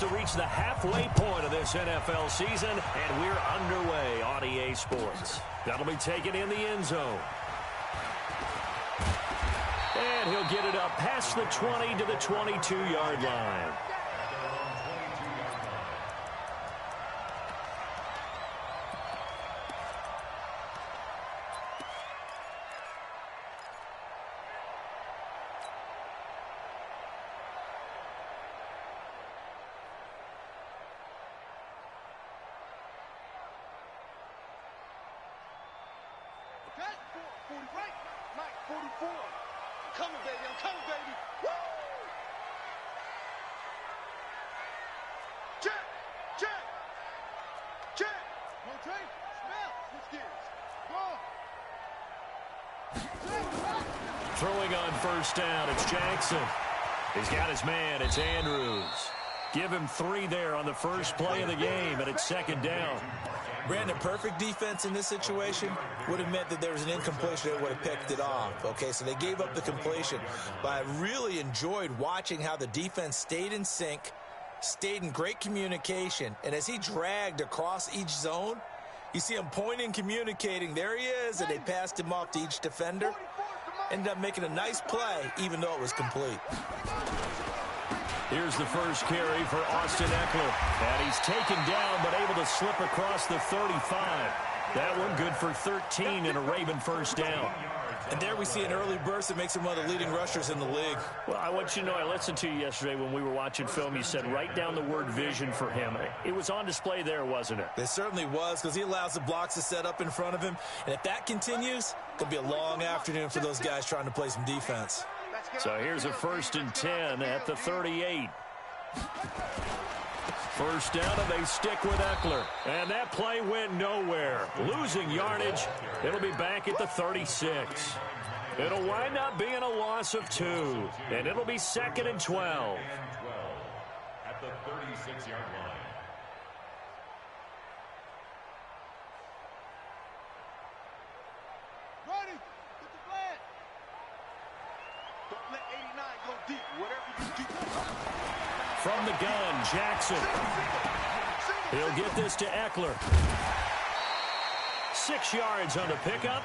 to reach the halfway point of this NFL season, and we're underway on EA Sports. That'll be taken in the end zone. And he'll get it up past the 20 to the 22-yard line. Throwing on first down, it's Jackson. He's got his man, it's Andrews. Give him 3 there on the first play of the game, and it's second down. Brandon, perfect defense in this situation would have meant that there was an incompletion that would have picked it off. Okay, so they gave up the completion. But I really enjoyed watching how the defense stayed in sync, stayed in great communication, and as he dragged across each zone, you see him pointing, communicating. There he is, and they passed him off to each defender. Ended up making a nice play, even though it was complete. Here's the first carry for Austin Eckler. And he's taken down, but able to slip across the 35. That one good for 13 and a Raven first down. And there we see an early burst that makes him one of the leading rushers in the league. Well, I want you to know, I listened to you yesterday when we were watching film. You said write down the word vision for him. It was on display there, wasn't it? It certainly was, because he allows the blocks to set up in front of him. And if that continues, it'll be a long afternoon for those guys trying to play some defense. So here's a 1st and 10 at the 38. First down, and they stick with Eckler. And that play went nowhere. Losing yardage. It'll be back at the 36. It'll wind up being a loss of 2. And it'll be 2nd and 12. At the 36-yard line. Ready? Get the flag. Don't let 89 go deep. Whatever you do. From the gun, Jackson. He'll get this to Eckler. 6 yards on the pickup.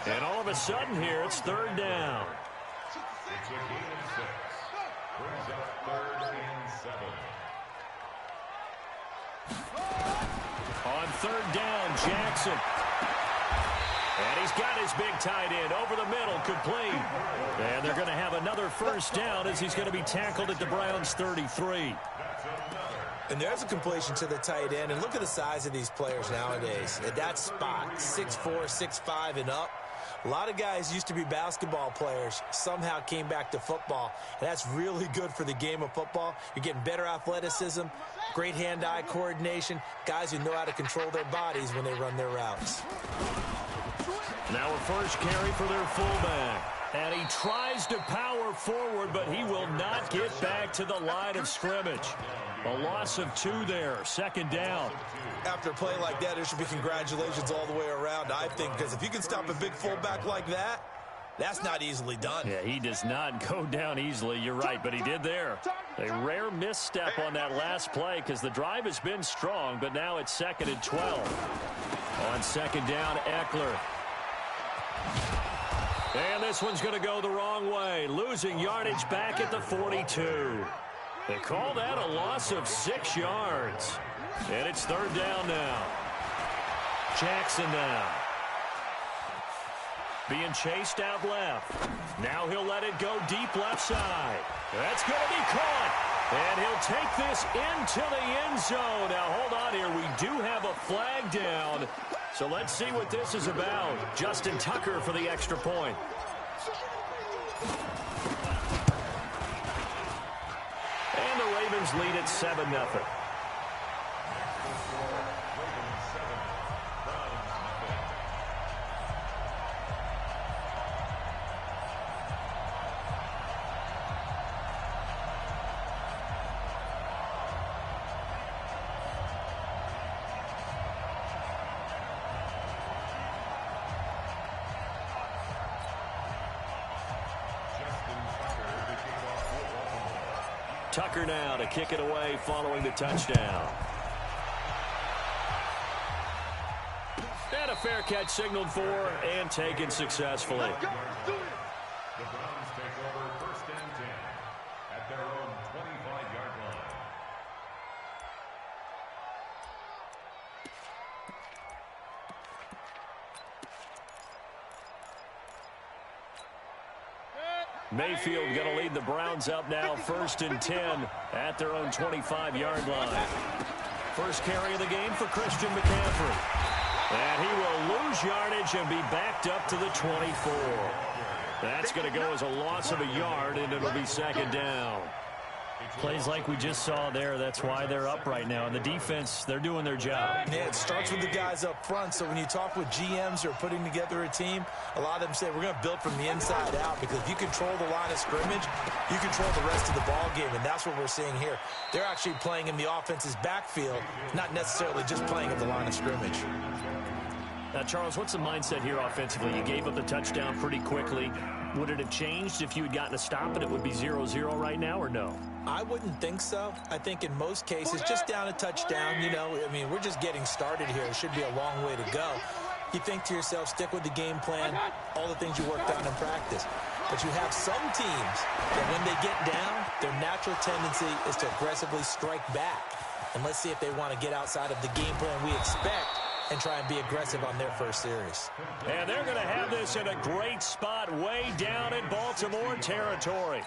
And all of a sudden here, it's 3rd down. It's a gain of 6. Brings up 3rd and 7. On 3rd down, Jackson. And he's got his big tight end over the middle, complete. And they're going to have another first down as he's going to be tackled at the Browns' 33. And there's a completion to the tight end. And look at the size of these players nowadays. At that spot, 6'4", 6'5", and up. A lot of guys used to be basketball players, somehow came back to football. And that's really good for the game of football. You're getting better athleticism, great hand-eye coordination, guys who know how to control their bodies when they run their routes. Now a first carry for their fullback. And he tries to power forward, but he will not get back to the line of scrimmage. A loss of 2 there, 2nd down. After a play like that, there should be congratulations all the way around, I think, because if you can stop a big fullback like that, that's not easily done. Yeah, he does not go down easily, you're right, but he did there. A rare misstep on that last play because the drive has been strong, but now it's 2nd and 12. On 2nd down, Eckler. And this one's going to go the wrong way. Losing yardage back at the 42. They call that a loss of 6 yards. And it's 3rd down now. Jackson now. Being chased out left. Now he'll let it go deep left side. That's going to be caught. And he'll take this into the end zone. Now hold on here. We do have a flag down. So let's see what this is about. Justin Tucker for the extra point. And the Ravens lead at 7-0. Tucker now to kick it away following the touchdown. And a fair catch signaled for and taken successfully. The Browns take over 1st and 10 at their own 25-yard line. Mayfield going to lead the Browns up now 1st and 10 at their own 25-yard line. First carry of the game for Christian McCaffrey. And he will lose yardage and be backed up to the 24. That's going to go as a loss of a yard, and it'll be 2nd down. Plays like we just saw there, that's why they're up right now. And the defense, they're doing their job. Yeah, it starts with the guys up front. So when you talk with GMs who are putting together a team, a lot of them say we're going to build from the inside out, because if you control the line of scrimmage, you control the rest of the ball game, and that's what we're seeing here. They're actually playing in the offense's backfield, not necessarily just playing at the line of scrimmage. Now, Charles, what's the mindset here offensively? You gave up the touchdown pretty quickly. Would it have changed if you had gotten a stop and it would be 0-0 right now, or no? I wouldn't think so. I think in most cases, just down a touchdown, you know, I mean, we're just getting started here. It should be a long way to go. You think to yourself, stick with the game plan, all the things you worked on in practice. But you have some teams that when they get down, their natural tendency is to aggressively strike back. And let's see if they want to get outside of the game plan we expect and try and be aggressive on their first series. And they're going to have this in a great spot way down in Baltimore territory.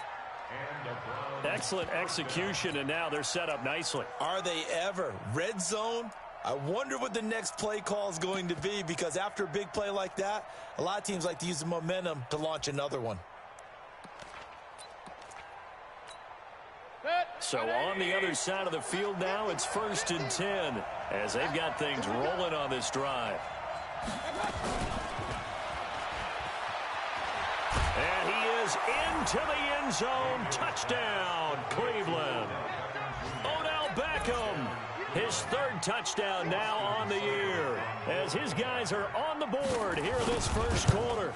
Excellent execution, and now they're set up nicely. Are they ever? Red zone? I wonder what the next play call is going to be, because after a big play like that, a lot of teams like to use the momentum to launch another one. So on the other side of the field now, it's 1st and 10 as they've got things rolling on this drive. And he is into the end zone. Touchdown, Cleveland. Odell Beckham, his 3rd touchdown now on the year, as his guys are on the board here this first quarter.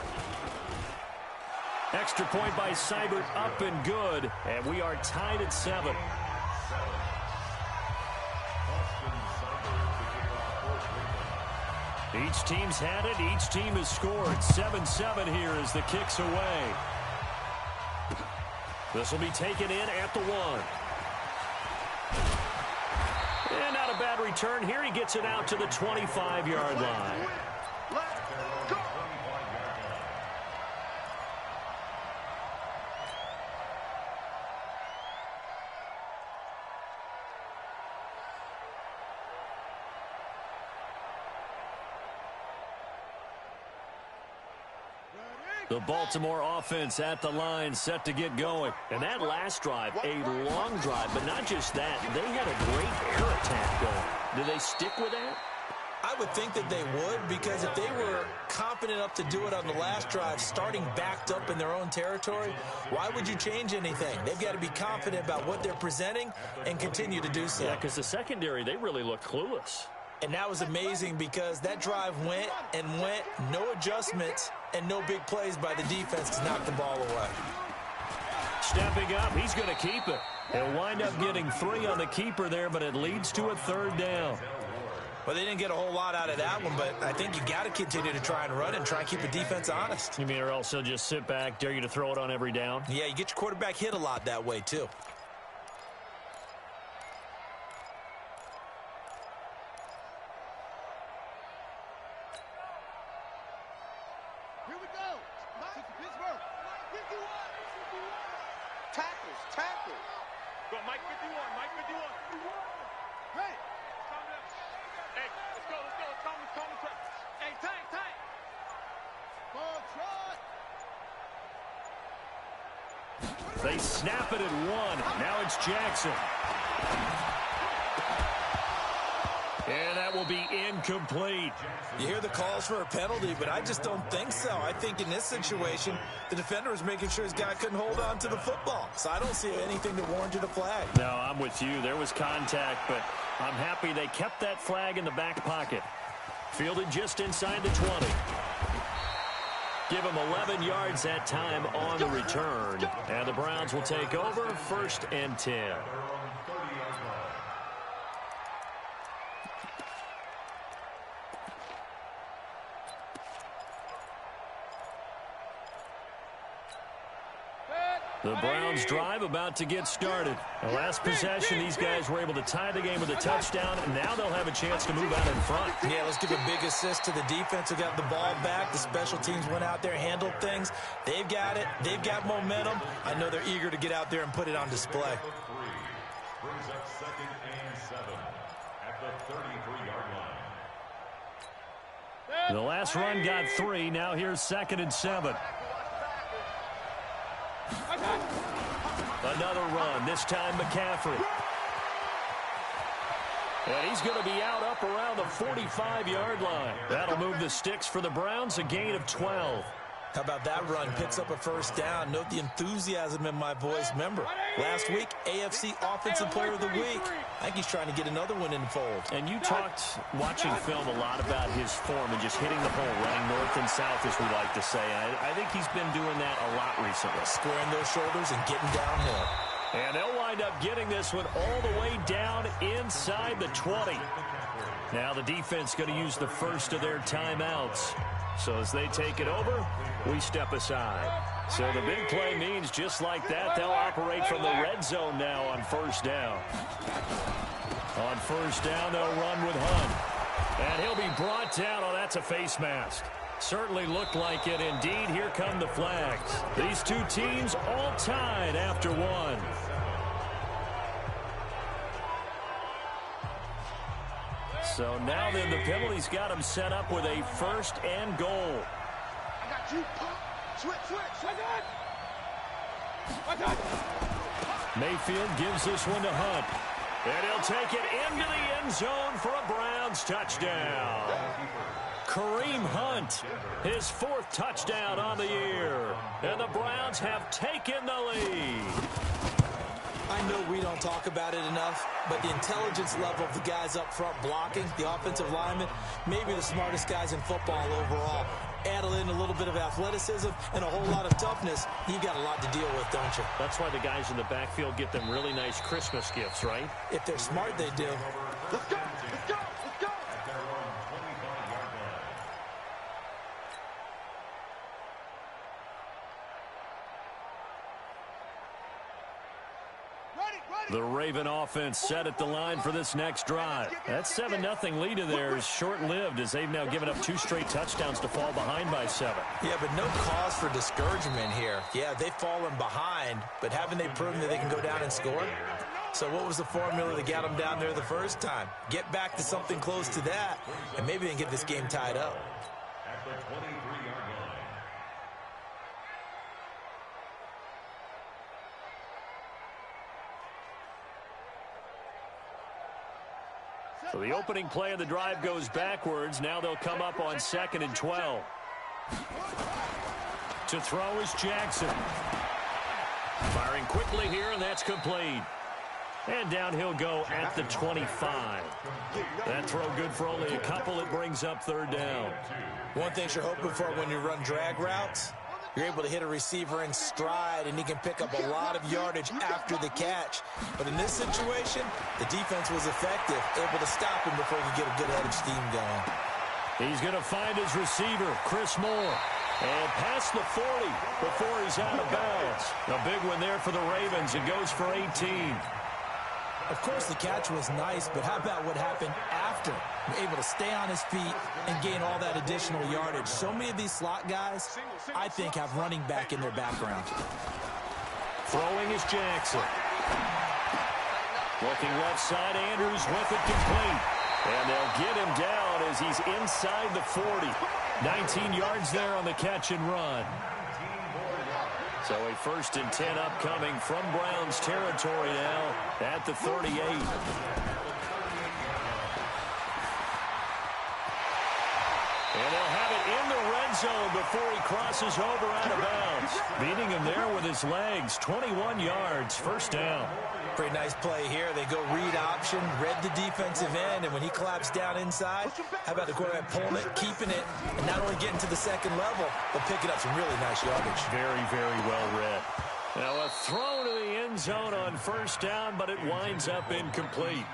Extra point by Seibert, up and good, and we are tied at 7. Each team's had it. Each team has scored. 7-7 here as the kick's away. This will be taken in at the 1. And not a bad return here. He gets it out to the 25-yard line. The Baltimore offense at the line, set to get going. And that last drive, a long drive, but not just that. They had a great air attack going. Do they stick with that? I would think that they would, because if they were confident enough to do it on the last drive, starting backed up in their own territory, why would you change anything? They've got to be confident about what they're presenting and continue to do so. Yeah, because the secondary, they really looked clueless. And that was amazing, because that drive went and went, no adjustments, and no big plays by the defense to knock the ball away. Stepping up, he's going to keep it. He'll wind up getting 3 on the keeper there, but it leads to a 3rd down. Well, they didn't get a whole lot out of that one, but I think you got to continue to try and run and try and keep the defense honest. You mean, or else they'll just sit back, dare you to throw it on every down? Yeah, you get your quarterback hit a lot that way, too. Here we go. Pittsburgh. Tackles. Go, Mike 51. Hey. Hey, let's go. It's Hey, tank. Ball trot. They snap it at 1. Now it's Jackson. And that will be incomplete. You hear the calls for a penalty, but I just don't think so. I think in this situation, the defender was making sure his guy couldn't hold on to the football. So I don't see anything to warrant a flag. No, I'm with you. There was contact, but I'm happy they kept that flag in the back pocket. Fielded just inside the 20. Give him 11 yards that time on the return. And the Browns will take over 1st and 10. The Browns drive about to get started. The last possession, these guys were able to tie the game with a touchdown, and now they'll have a chance to move out in front. Yeah, let's give a big assist to the defense who got the ball back. The special teams went out there, handled things. They've got it. They've got momentum. I know they're eager to get out there and put it on display. Brings up 2nd and 7 at the 33-yard line. The last run got 3. Now here's 2nd and 7. Another run, this time McCaffrey. And he's going to be out up around the 45-yard line. That'll move the sticks for the Browns, a gain of 12. How about that run? Picks up a 1st down. Note the enthusiasm in my voice. Remember, last week, AFC Offensive Player of the Week. I think he's trying to get another one in the fold. And you talked, watching film, a lot about his form and just hitting the hole, running north and south, as we like to say. I think he's been doing that a lot recently. Squaring those shoulders and getting downhill. And they'll wind up getting this one all the way down inside the 20. Now the defense going to use the first of their timeouts. So as they take it over, we step aside. So the big play means just like that, they'll operate from the red zone now on 1st down. On 1st down, they'll run with Hunt. And he'll be brought down. Oh, that's a face mask. Certainly looked like it. Indeed, here come the flags. These two teams all tied after one. So now then the penalty's got him set up with a 1st and goal. I got you. Switch. Mayfield gives this one to Hunt. And he'll take it into the end zone for a Browns touchdown. Kareem Hunt, his 4th touchdown on the year. And the Browns have taken the lead. I know we don't talk about it enough, but the intelligence level of the guys up front blocking, the offensive linemen, maybe the smartest guys in football overall. Add in a little bit of athleticism and a whole lot of toughness, you got a lot to deal with, don't you? That's why the guys in the backfield get them really nice Christmas gifts, right? If they're smart, they do. Let's go. The Raven offense set at the line for this next drive. That 7-0 lead of theirs short-lived as they've now given up 2 straight touchdowns to fall behind by 7. Yeah, but no cause for discouragement here. Yeah, they've fallen behind, but haven't they proven that they can go down and score? So what was the formula that got them down there the first time? Get back to something close to that, and maybe they can get this game tied up. At the 23-yard line. So the opening play of the drive goes backwards. Now they'll come up on 2nd and 12. To throw is Jackson. Firing quickly here, and that's complete. And down he'll go at the 25. That throw good for only a couple. It brings up 3rd down. One thing you're hoping for when you run drag routes, you're able to hit a receiver in stride, and he can pick up a lot of yardage after the catch. But in this situation, the defense was effective, able to stop him before he could get a good head of steam going. He's going to find his receiver, Chris Moore. And past the 40 before he's out of bounds. A big one there for the Ravens. It goes for 18. Of course, the catch was nice, but how about what happened after? Able to stay on his feet and gain all that additional yardage. So many of these slot guys, I think, have running back in their background. Throwing is Jackson. Looking left side, Andrews with it complete. And they'll get him down as he's inside the 40. 19 yards there on the catch and run. So a 1st and 10 upcoming from Browns territory now at the 38. And they'll have it in the red zone before he crosses over out of bounds. Beating him there with his legs. 21 yards, first down. Pretty nice play here. They go read option, read the defensive end, and when he collapsed down inside, how about the quarterback pulling it, keeping it, and not only getting to the second level, but picking up some really nice yardage. Very, very well read. Now a throw to the end zone on first down, but it winds up incomplete.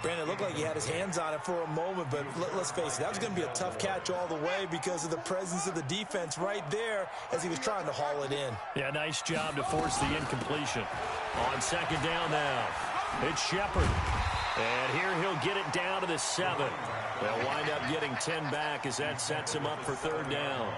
Brandon, it looked like he had his hands on it for a moment, but let's face it, that was going to be a tough catch all the way because of the presence of the defense right there as he was trying to haul it in. Yeah, nice job to force the incompletion. On second down now, it's Shepard. And here he'll get it down to the 7. They'll wind up getting 10 back as that sets him up for third down.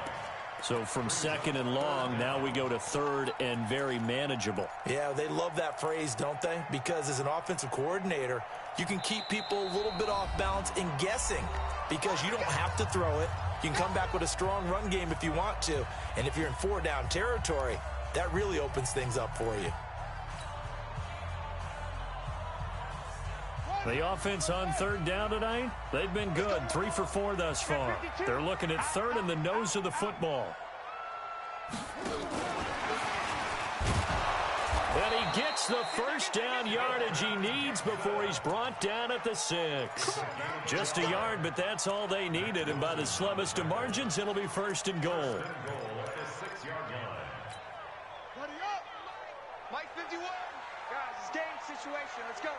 So from second and long, now we go to third and very manageable. Yeah, they love that phrase, don't they? Because as an offensive coordinator, you can keep people a little bit off balance and guessing because you don't have to throw it. You can come back with a strong run game if you want to. And if you're in 4-down territory, that really opens things up for you. The offense on third down tonight, they've been good. 3 for 4 thus far. They're looking at third in the nose of the football. And he gets the first down yardage he needs before he's brought down at the 6. Just a yard, but that's all they needed. And by the slimmest of margins, it'll be first and goal. Ready up. Mike 51. Guys, it's game situation. Let's go.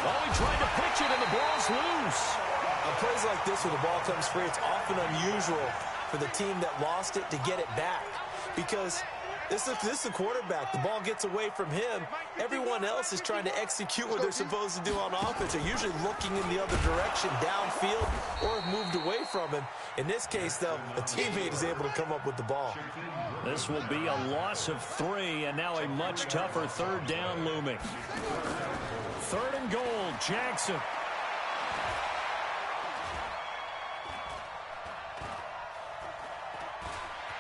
Oh, he tried to pitch it, and the ball's loose. On plays like this where the ball comes free, it's often unusual for the team that lost it to get it back because this is the quarterback. The ball gets away from him. Everyone else is trying to execute what they're supposed to do on offense. They're usually looking in the other direction, downfield, or have moved away from him. In this case, though, a teammate is able to come up with the ball. This will be a loss of 3, and now a much tougher third down looming. Third and goal, Jackson.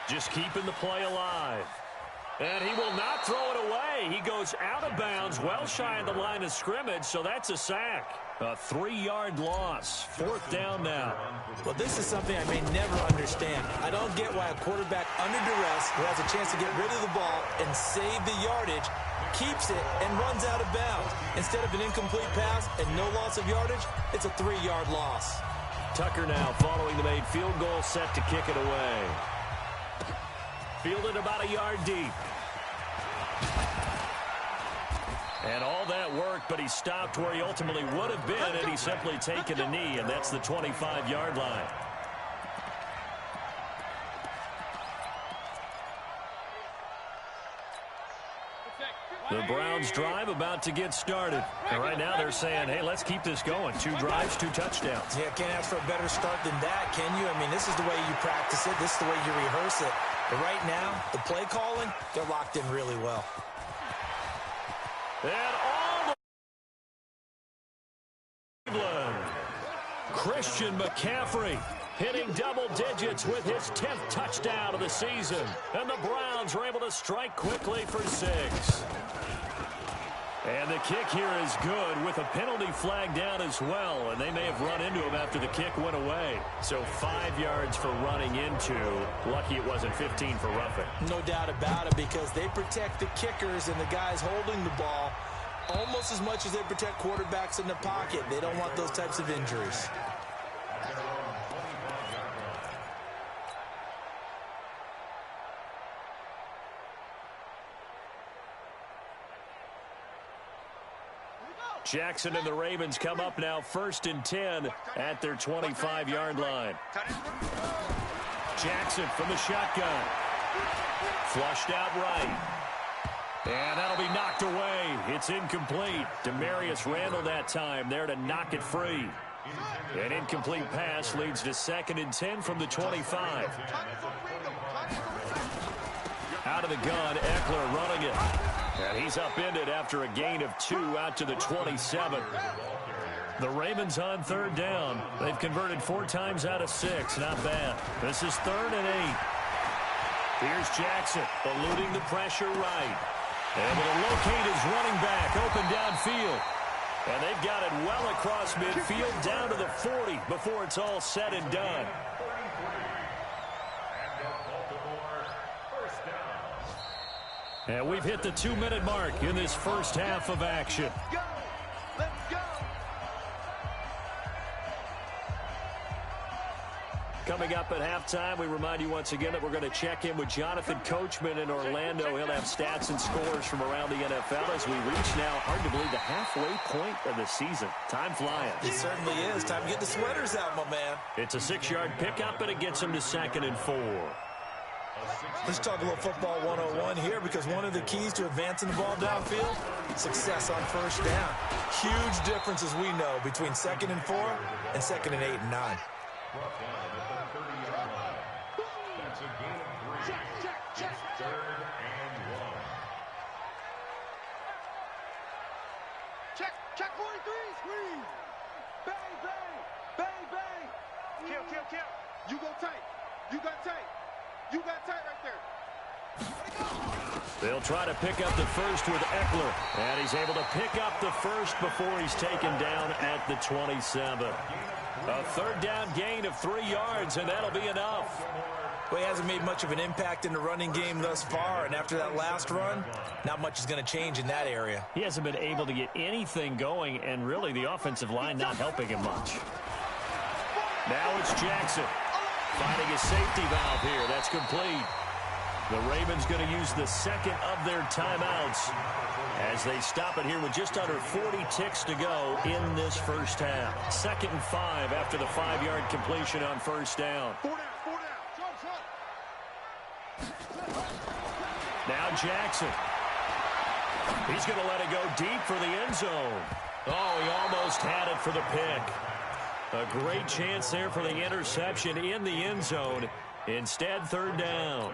Just keeping the play alive. And he will not throw it away. He goes out of bounds, well shy of the line of scrimmage, so that's a sack. A 3-yard loss. Fourth down now. Well, this is something I may never understand. I don't get why a quarterback under duress who has a chance to get rid of the ball and save the yardage keeps it and runs out of bounds. Instead of an incomplete pass and no loss of yardage, it's a 3-yard loss. Tucker now following the made field goal, set to kick it away. Fielded about a yard deep. And all that work, but he stopped where he ultimately would have been had he simply taken a knee, and that's the 25-yard line. The Browns drive about to get started. And right now they're saying, hey, let's keep this going. 2 drives, 2 touchdowns. Yeah, can't ask for a better start than that, can you? I mean, this is the way you practice it. This is the way you rehearse it. But right now, the play calling, they're locked in really well. And all the Christian McCaffrey hitting double digits with his 10th touchdown of the season. And the Browns are able to strike quickly for 6. And the kick here is good with a penalty flag down as well. And they may have run into him after the kick went away. So 5 yards for running into. Lucky it wasn't 15 for roughing. No doubt about it, because they protect the kickers and the guys holding the ball almost as much as they protect quarterbacks in the pocket. They don't want those types of injuries. Jackson and the Ravens come up now 1st and 10 at their 25-yard line. Jackson from the shotgun. Flushed out right. And that'll be knocked away. It's incomplete. Demarius Randall that time there to knock it free. An incomplete pass leads to 2nd and 10 from the 25. Out of the gun, Eckler running it. And he's upended after a gain of 2 out to the 27. The Ravens on third down. They've converted 4 times out of 6. Not bad. This is 3rd and 8. Here's Jackson eluding the pressure right. Able to locate his running back open downfield. And they've got it well across midfield down to the 40 before it's all said and done. And we've hit the 2-minute mark in this first half of action. Let's go. Let's go. Coming up at halftime, we remind you once again that we're going to check in with Jonathan Coachman in Orlando. He'll have stats and scores from around the NFL as we reach now, hard to believe, the halfway point of the season. Time flying. It certainly is. Time to get the sweaters out, my man. It's a 6-yard pickup, and it gets him to 2nd and 4. Let's talk a little football 101 here, because one of the keys to advancing the ball downfield, success on first down. Huge difference, as we know, between 2nd and 4 and 2nd and 8 and 9. That's a gain of 3. It's 3rd and 1. Check 43. Screen. Bang, bang. Bang, bang. Kill. You go tight. You got tight. You got tight right there. They'll try to pick up the first with Eckler. And he's able to pick up the first before he's taken down at the 27. A 3rd down gain of 3 yards, and that'll be enough. Well, he hasn't made much of an impact in the running game thus far, and after that last run, not much is going to change in that area. He hasn't been able to get anything going, and really the offensive line not helping him much. Now it's Jackson. Finding a safety valve here. That's complete. The Ravens going to use the 2nd of their timeouts as they stop it here with just under 40 ticks to go in this first half. 2nd and 5 after the 5-yard completion on first down. 4 down. Now Jackson. He's going to let it go deep for the end zone. Oh, he almost had it for the pick. A great chance there for the interception in the end zone. Instead, 3rd down.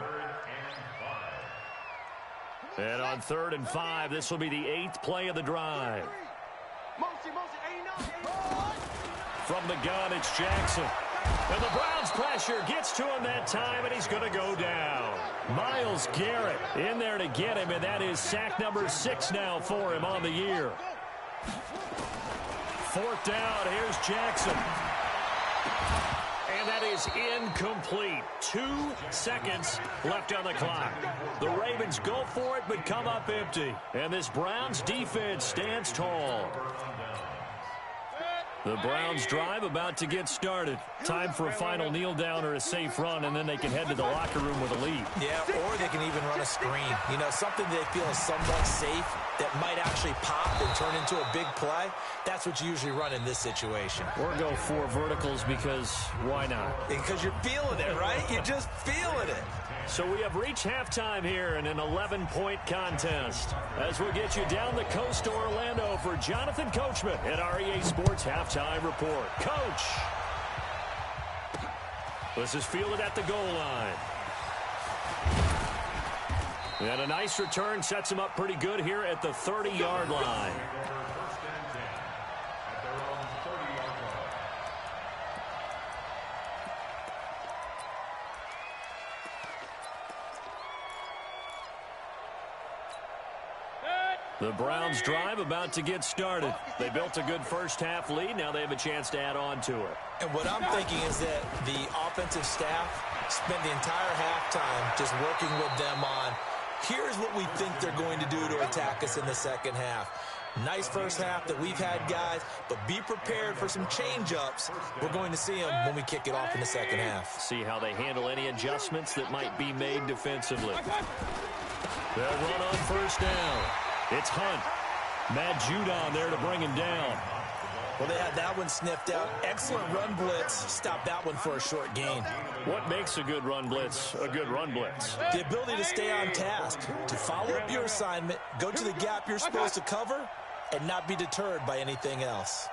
And on 3rd and 5, this will be the 8th play of the drive. From the gun, it's Jackson. And the Browns pressure gets to him that time, and he's going to go down. Myles Garrett in there to get him, and that is sack number 6 now for him on the year. 4th down, here's Jackson. And that is incomplete. 2 seconds left on the clock. The Ravens go for it, but come up empty. And this Browns defense stands tall. The Browns drive about to get started. Time for a final kneel down or a safe run, and then they can head to the locker room with a lead. Yeah, or they can even run a screen. You know, something they feel is somewhat safe that might actually pop and turn into a big play. That's what you usually run in this situation. Or go 4 verticals because why not? Because you're feeling it, right? You're just feeling it. So we have reached halftime here in an 11-point contest. As we'll get you down the coast to Orlando for Jonathan Coachman at REA Sports Halftime Report. Coach! This is fielded at the goal line. And a nice return sets him up pretty good here at the 30-yard line. The Browns drive about to get started. They built a good first-half lead. Now they have a chance to add on to it. And what I'm thinking is that the offensive staff spent the entire halftime just working with them on, here's what we think they're going to do to attack us in the second half. Nice first half that we've had, guys, but be prepared for some change-ups. We're going to see them when we kick it off in the second half. See how they handle any adjustments that might be made defensively. They'll run on first down. It's Hunt. Matt Judon there to bring him down. Well, they had that one sniffed out. Excellent run blitz. Stop that one for a short gain. What makes a good run blitz a good run blitz? The ability to stay on task, to follow up your assignment, go to the gap you're supposed to cover, and not be deterred by anything else.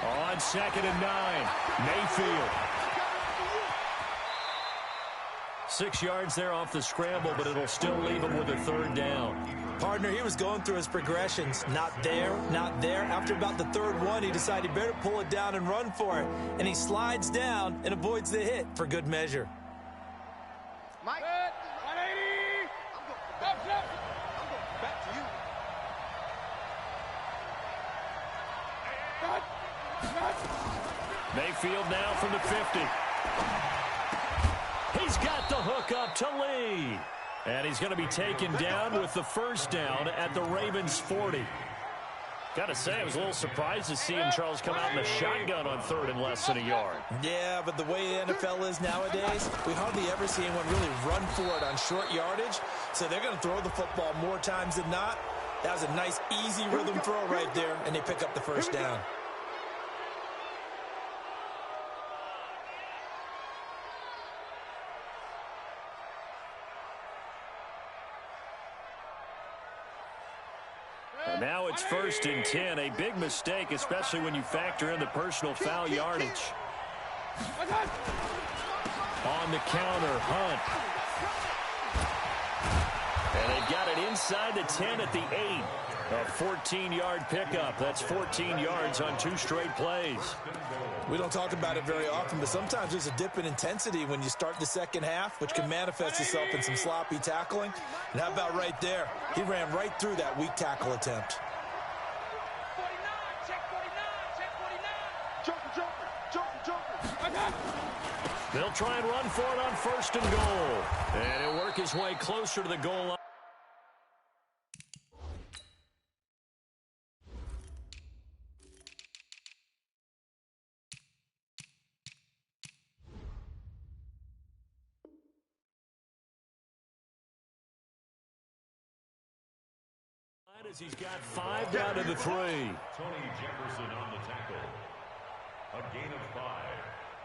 On 2nd and 9, Mayfield. 6 yards there off the scramble, but it'll still leave him with a 3rd down. Partner, he was going through his progressions. Not there, not there. After about the 3rd one, he decided he better pull it down and run for it. And he slides down and avoids the hit for good measure. Mike. 180. Mayfield now from the 50. He's got the hook up to Lee. And he's going to be taken down with the first down at the Ravens 40. Got to say, I was a little surprised to see him, Charles, come out in the shotgun on third and less than a yard. Yeah, but the way the NFL is nowadays, we hardly ever see anyone really run for it on short yardage. So they're going to throw the football more times than not. That was a nice, easy rhythm throw right there, and they pick up the first down. Now it's 1st and 10. A big mistake, especially when you factor in the personal foul yardage. On the counter, Hunt. And they've got it inside the 10 at the 8. A 14-yard pickup. That's 14 yards on 2 straight plays. We don't talk about it very often, but sometimes there's a dip in intensity when you start the second half, which can manifest itself in some sloppy tackling. And how about right there? He ran right through that weak tackle attempt. 49, check 49, check 49. Joker. They'll try and run for it on 1st and goal. And he'll work his way closer to the goal line. As he's got 5 down to the 3. Tony Jefferson on the tackle. A gain of 5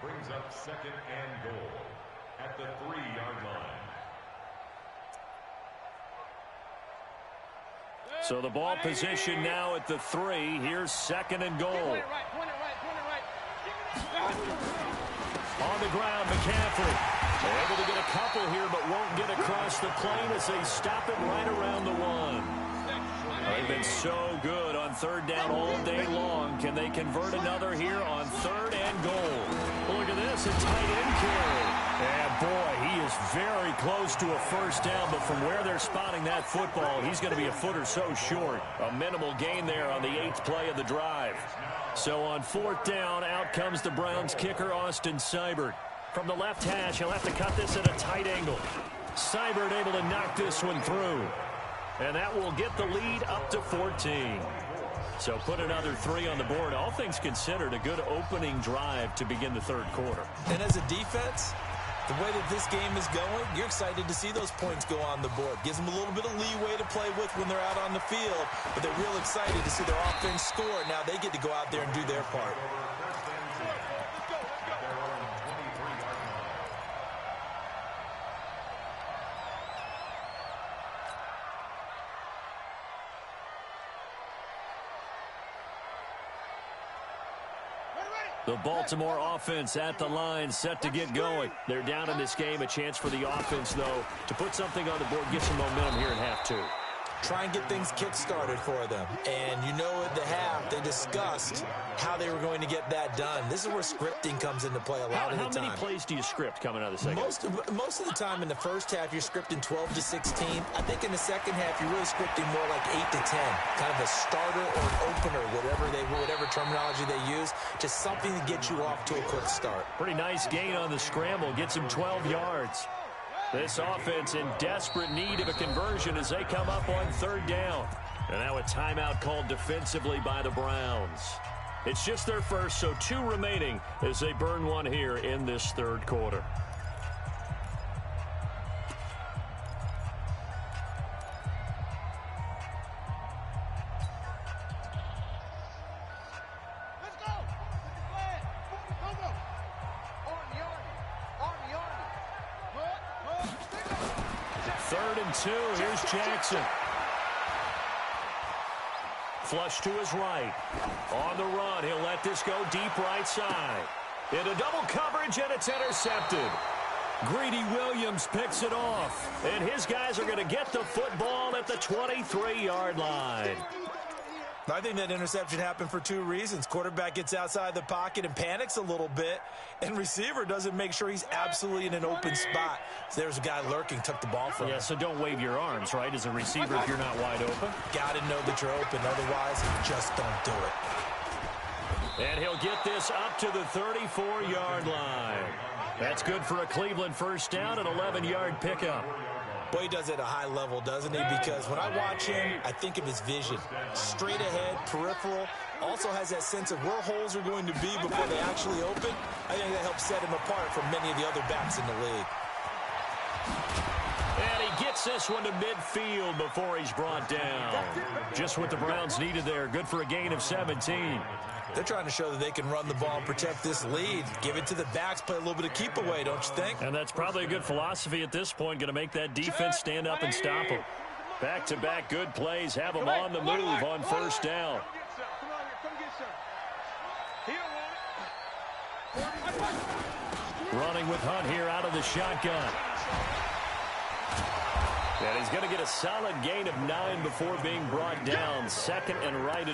brings up 2nd and goal at the 3-yard line. So the ball position now at the 3. Here's 2nd and goal. Point it right. On the ground, McCaffrey. They're able to get a couple here, but won't get across the plane as they stop it right around the 1. They've been so good on 3rd down all day long. Can they convert another here on 3rd and goal? Look at this, a tight end carry. And boy, he is very close to a 1st down, but from where they're spotting that football, he's going to be a foot or so short. A minimal gain there on the 8th play of the drive. So on 4th down, out comes the Browns kicker, Austin Seibert. From the left hash, he'll have to cut this at a tight angle. Seibert able to knock this one through. And that will get the lead up to 14. So put another 3 on the board. All things considered, a good opening drive to begin the 3rd quarter. And as a defense, the way that this game is going, you're excited to see those points go on the board. Gives them a little bit of leeway to play with when they're out on the field, but they're real excited to see their offense score. Now they get to go out there and do their part. The Baltimore offense at the line, set to get going. They're down in this game. A chance for the offense, though, to put something on the board, get some momentum here in half 2. Try and get things kick-started for them. And you know at the half, they discussed how they were going to get that done. This is where scripting comes into play a lot of the time. How many plays do you script coming out of the second? Most of the time in the first half, you're scripting 12 to 16. I think in the second half, you're really scripting more like 8 to 10. Kind of a starter or an opener, whatever terminology they use. Just something to get you off to a quick start. Pretty nice gain on the scramble. Gets him 12 yards. This offense in desperate need of a conversion as they come up on 3rd down. And now a timeout called defensively by the Browns. It's just their first, so 2 remaining as they burn one here in this 3rd quarter. Here's Jackson. Flush to his right. On the run, he'll let this go deep right side. Into double coverage, and it's intercepted. Greedy Williams picks it off. And his guys are going to get the football at the 23-yard line. I think that interception happened for two reasons. Quarterback gets outside the pocket and panics a little bit, and receiver doesn't make sure he's absolutely in an open spot. So there's a guy lurking, took the ball from him. Yeah, so don't wave your arms, right, as a receiver if you're not wide open. Got to know that you're open. Otherwise, just don't do it. And he'll get this up to the 34-yard line. That's good for a Cleveland first down, an 11-yard pickup. Boy, he does it at a high level, doesn't he? Because when I watch him, I think of his vision. Straight ahead, peripheral. Also has that sense of where holes are going to be before they actually open. I think that helps set him apart from many of the other backs in the league. And he gets this one to midfield before he's brought down. Just what the Browns needed there. Good for a gain of 17. They're trying to show that they can run the ball and protect this lead. Give it to the backs, play a little bit of keep away, don't you think? And that's probably a good philosophy at this point. Going to make that defense stand up and stop them. Back-to-back good plays have them on the move on first down. Running with Hunt here out of the shotgun. And he's going to get a solid gain of 9 before being brought down. Second and right.